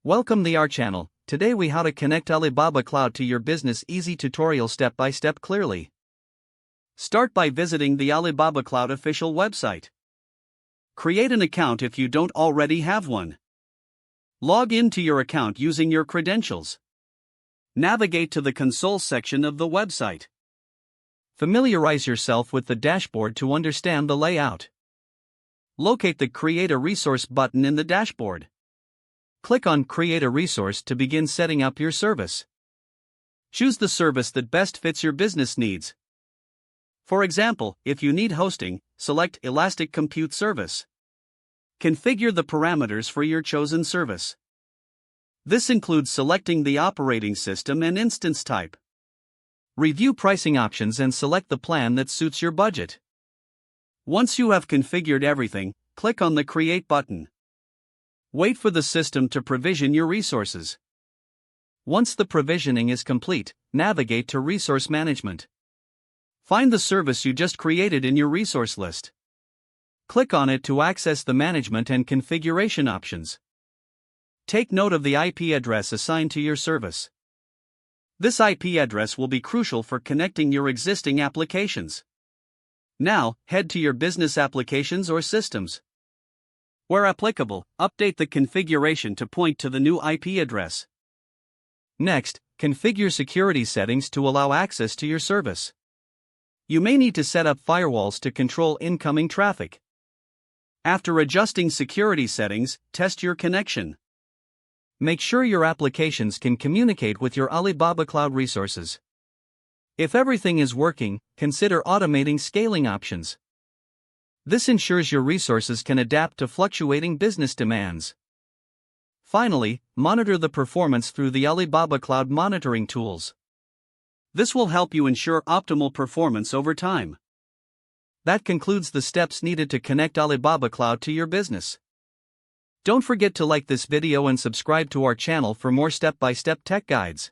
Welcome to our channel. Today we how to connect Alibaba Cloud to your business easy tutorial step by step clearly. Start by visiting the Alibaba Cloud official website. Create an account if you don't already have one. Log into your account using your credentials. Navigate to the console section of the website. Familiarize yourself with the dashboard to understand the layout. Locate the Create a Resource button in the dashboard. Click on Create a Resource to begin setting up your service. Choose the service that best fits your business needs. For example, if you need hosting, select Elastic Compute Service. Configure the parameters for your chosen service. This includes selecting the operating system and instance type. Review pricing options and select the plan that suits your budget. Once you have configured everything, click on the Create button. Wait for the system to provision your resources. Once the provisioning is complete, navigate to Resource Management. Find the service you just created in your resource list. Click on it to access the management and configuration options. Take note of the IP address assigned to your service. This IP address will be crucial for connecting your existing applications. Now, head to your business applications or systems. Where applicable, update the configuration to point to the new IP address. Next, configure security settings to allow access to your service. You may need to set up firewalls to control incoming traffic. After adjusting security settings, test your connection. Make sure your applications can communicate with your Alibaba Cloud resources. If everything is working, consider automating scaling options. This ensures your resources can adapt to fluctuating business demands. Finally, monitor the performance through the Alibaba Cloud monitoring tools. This will help you ensure optimal performance over time. That concludes the steps needed to connect Alibaba Cloud to your business. Don't forget to like this video and subscribe to our channel for more step-by-step tech guides.